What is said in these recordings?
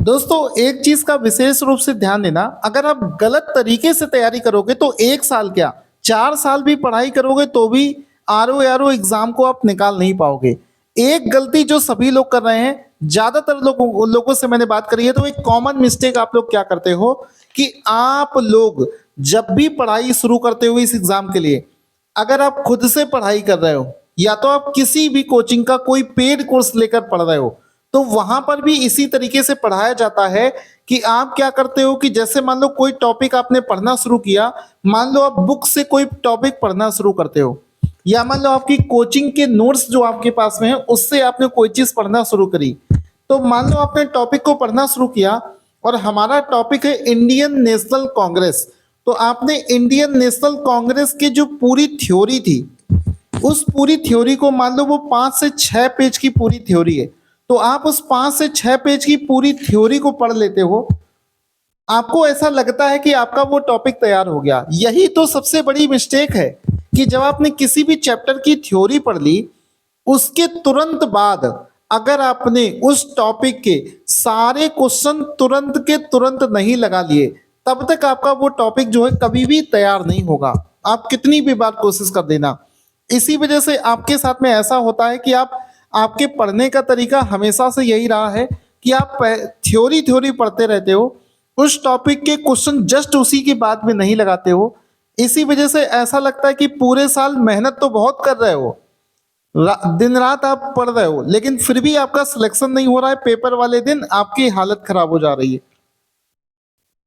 दोस्तों एक चीज का विशेष रूप से ध्यान देना, अगर आप गलत तरीके से तैयारी करोगे तो 1 साल क्या 4 साल भी पढ़ाई करोगे तो भी आरओ एग्जाम को आप निकाल नहीं पाओगे। एक गलती जो सभी लोग कर रहे हैं, ज्यादातर लोगों से मैंने बात करी है, तो एक कॉमन मिस्टेक आप लोग क्या करते हो कि आप लोग जब भी पढ़ाई शुरू करते हो इस एग्जाम के लिए, अगर आप खुद से पढ़ाई कर रहे हो या तो आप किसी भी कोचिंग का कोई पेड कोर्स लेकर पढ़ रहे हो, तो वहां पर भी इसी तरीके से पढ़ाया जाता है कि आप क्या करते हो कि जैसे मान लो कोई टॉपिक आपने पढ़ना शुरू किया, मान लो आप बुक से कोई टॉपिक पढ़ना शुरू करते हो या मान लो आपकी कोचिंग के नोट्स जो आपके पास में है उससे आपने कोई चीज पढ़ना शुरू करी, तो मान लो आपने टॉपिक को पढ़ना शुरू किया और हमारा टॉपिक है इंडियन नेशनल कांग्रेस। तो आपने इंडियन नेशनल कांग्रेस की जो पूरी थ्योरी थी, उस पूरी थ्योरी को मान लो वो 5 से 6 पेज की पूरी थ्योरी है, तो आप उस 5 से 6 पेज की पूरी थ्योरी को पढ़ लेते हो, आपको ऐसा लगता है कि आपका वो टॉपिक तैयार हो गया। यही तो सबसे बड़ी मिस्टेक है कि जब आपने किसी भी चैप्टर की थ्योरी पढ़ ली, उसके तुरंत बाद अगर आपने उस टॉपिक के सारे क्वेश्चन तुरंत के तुरंत नहीं लगा लिए, तब तक आपका वो टॉपिक जो है कभी भी तैयार नहीं होगा, आप कितनी भी बार कोशिश कर देना। इसी वजह से आपके साथ में ऐसा होता है कि आपके पढ़ने का तरीका हमेशा से यही रहा है कि आप थ्योरी थ्योरी पढ़ते रहते हो, उस टॉपिक के क्वेश्चन जस्ट उसी के बाद में नहीं लगाते हो। इसी वजह से ऐसा लगता है कि पूरे साल मेहनत तो बहुत कर रहे हो, दिन रात आप पढ़ रहे हो, लेकिन फिर भी आपका सिलेक्शन नहीं हो रहा है, पेपर वाले दिन आपकी हालत खराब हो जा रही है।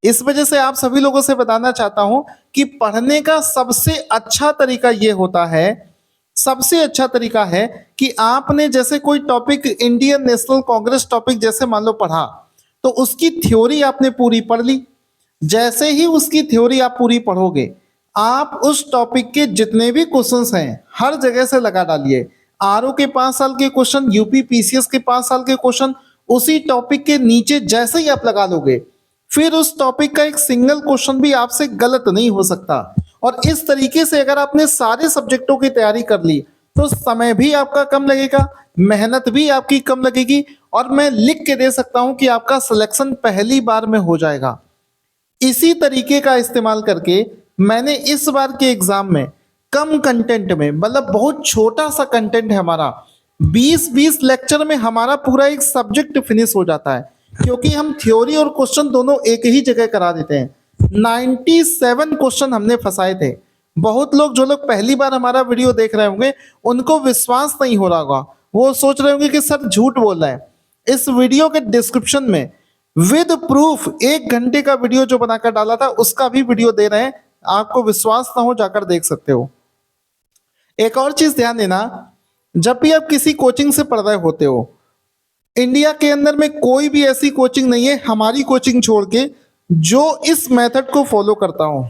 इस वजह से आप सभी लोगों से बताना चाहता हूं कि पढ़ने का सबसे अच्छा तरीका ये होता है, सबसे अच्छा तरीका है कि आपने जैसे कोई topic Indian national Congress topic जैसे मान लो पढ़ा, तो उसकी थ्योरी आपने पूरी पढ़ ली। जैसे ही उसकी थ्योरी आप पूरी पढ़ोगे, आप उस टॉपिक के जितने भी क्वेश्चंस हैं हर जगह से लगा डालिए। आरओ के 5 साल के क्वेश्चन, यूपी पीसीएस के 5 साल के क्वेश्चन उसी टॉपिक के नीचे जैसे ही आप लगा लोगे, फिर उस टॉपिक का एक सिंगल क्वेश्चन भी आपसे गलत नहीं हो सकता। और इस तरीके से अगर आपने सारे सब्जेक्टों की तैयारी कर ली, तो समय भी आपका कम लगेगा, मेहनत भी आपकी कम लगेगी, और मैं लिख के दे सकता हूं कि आपका सिलेक्शन पहली बार में हो जाएगा। इसी तरीके का इस्तेमाल करके मैंने इस बार के एग्जाम में कम कंटेंट में, मतलब बहुत छोटा सा कंटेंट है हमारा, 20-20 लेक्चर में हमारा पूरा एक सब्जेक्ट फिनिश हो जाता है, क्योंकि हम थ्योरी और क्वेश्चन दोनों एक ही जगह करा देते हैं। 97 क्वेश्चन हमने फंसाए थे। बहुत लोग जो लोग पहली बार हमारा वीडियो देख रहे होंगे, उनको विश्वास नहीं हो रहा होगा, वो सोच रहे होंगे कि सर झूठ बोल रहा है। इस वीडियो के डिस्क्रिप्शन में विद प्रूफ 1 घंटे का वीडियो जो बनाकर डाला था उसका भी वीडियो दे रहे हैं, आपको विश्वास ना हो जाकर देख सकते हो। एक और चीज ध्यान देना, जब भी आप किसी कोचिंग से पढ़ रहे होते हो, इंडिया के अंदर में कोई भी ऐसी कोचिंग नहीं है हमारी कोचिंग छोड़ के जो इस मेथड को फॉलो करता हो।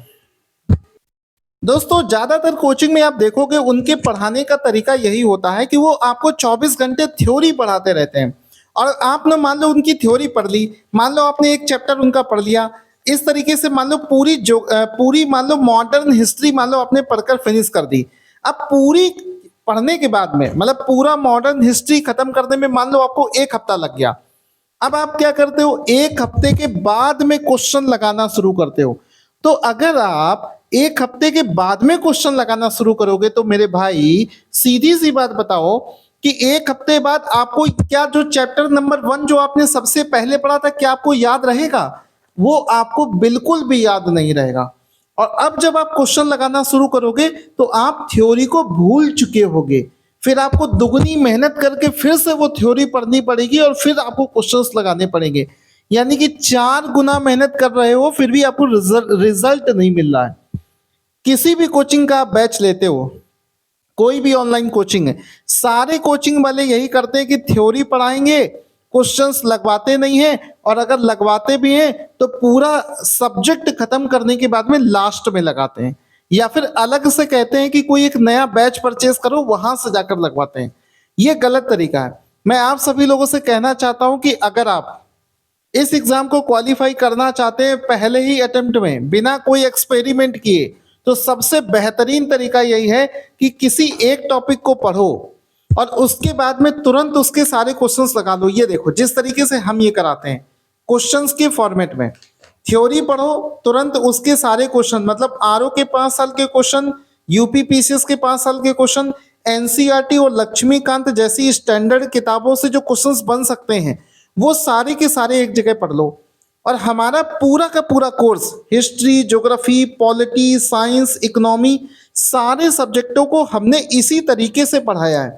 दोस्तों ज्यादातर कोचिंग में आप देखोगे उनके पढ़ाने का तरीका यही होता है कि वो आपको 24 घंटे थ्योरी पढ़ाते रहते हैं, और आपने मान लो उनकी थ्योरी पढ़ ली, मान लो आपने एक चैप्टर उनका पढ़ लिया, इस तरीके से मान लो पूरी मान लो मॉडर्न हिस्ट्री मान लो आपने पढ़कर फिनिश कर दी। अब पूरी पढ़ने के बाद में, मतलब पूरा मॉडर्न हिस्ट्री खत्म करने में मान लो आपको 1 हफ्ता लग गया। अब आप क्या करते हो, 1 हफ्ते के बाद में क्वेश्चन लगाना शुरू करते हो। तो अगर आप 1 हफ्ते के बाद में क्वेश्चन लगाना शुरू करोगे, तो मेरे भाई सीधी सी बात बताओ कि 1 हफ्ते बाद आपको क्या जो चैप्टर नंबर 1 जो आपने सबसे पहले पढ़ा था, क्या आपको याद रहेगा? वो आपको बिल्कुल भी याद नहीं रहेगा। और अब जब आप क्वेश्चन लगाना शुरू करोगे तो आप थ्योरी को भूल चुके होगे, फिर आपको दुगनी मेहनत करके फिर से वो थ्योरी पढ़नी पड़ेगी और फिर आपको क्वेश्चंस लगाने पड़ेंगे। यानी कि 4 गुना मेहनत कर रहे हो, फिर भी आपको रिजल्ट नहीं मिल रहा है। किसी भी कोचिंग का आप बैच लेते हो, कोई भी ऑनलाइन कोचिंग है, सारे कोचिंग वाले यही करते हैं कि थ्योरी पढ़ाएंगे, क्वेश्चंस लगवाते नहीं हैं, और अगर लगवाते भी हैं तो पूरा सब्जेक्ट खत्म करने के बाद में लास्ट में लगाते हैं, या फिर अलग से कहते हैं कि कोई एक नया बैच परचेस करो, वहां से जाकर लगवाते हैं। ये गलत तरीका है। मैं आप सभी लोगों से कहना चाहता हूं कि अगर आप इस एग्जाम को क्वालिफाई करना चाहते हैं पहले ही अटेम्प्ट में बिना कोई एक्सपेरिमेंट किए, तो सबसे बेहतरीन तरीका यही है कि किसी एक टॉपिक को पढ़ो और उसके बाद में तुरंत उसके सारे क्वेश्चंस लगा लो। ये देखो जिस तरीके से हम ये कराते हैं, क्वेश्चंस के फॉर्मेट में। थ्योरी पढ़ो, तुरंत उसके सारे क्वेश्चन, मतलब आरओ के 5 साल के क्वेश्चन, यूपीपीसीएस के 5 साल के क्वेश्चन, एनसीईआरटी और लक्ष्मीकांत जैसी स्टैंडर्ड किताबों से जो क्वेश्चंस बन सकते हैं वो सारे के सारे एक जगह पढ़ लो। और हमारा पूरा का पूरा course history, geography, polity, science, economy, सारे सब्जेक्टों को हमने इसी तरीके से पढ़ाया है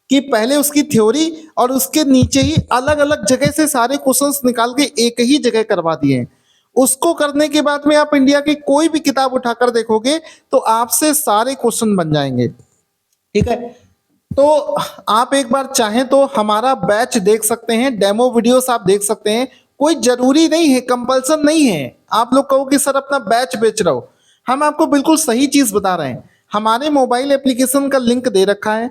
कि पहले उसकी थ्योरी और उसके नीचे ही अलग अलग जगह से सारे क्वेश्चंस निकाल के एक ही जगह करवा दिए हैं। उसको करने के बाद में आप इंडिया की कोई भी किताब उठाकर देखोगे तो आपसे सारे क्वेश्चन बन जाएंगे। ठीक है, तो आप एक बार चाहें तो हमारा बैच देख सकते हैं, डेमो वीडियोस आप देख सकते हैं। कोई जरूरी नहीं है, कंपल्सन नहीं है। आप लोग कहो कि सर अपना बैच बेच रहे हो, हम आपको बिल्कुल सही चीज बता रहे हैं। हमारे मोबाइल एप्लीकेशन का लिंक दे रखा है,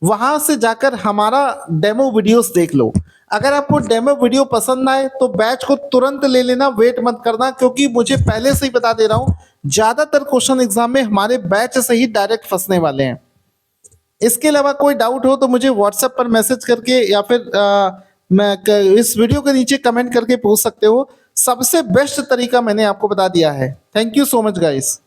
वहां से जाकर हमारा डेमो वीडियोस देख लो। अगर आपको डेमो वीडियो पसंद आए तो बैच को तुरंत ले लेना, वेट मत करना, क्योंकि मुझे पहले से ही बता दे रहा हूं ज्यादातर क्वेश्चन एग्जाम में हमारे बैच से ही डायरेक्ट फंसने वाले हैं। इसके अलावा कोई डाउट हो तो मुझे व्हाट्सएप पर मैसेज करके या फिर इस वीडियो के नीचे कमेंट करके पूछ सकते हो। सबसे बेस्ट तरीका मैंने आपको बता दिया है। Thank you so much guys.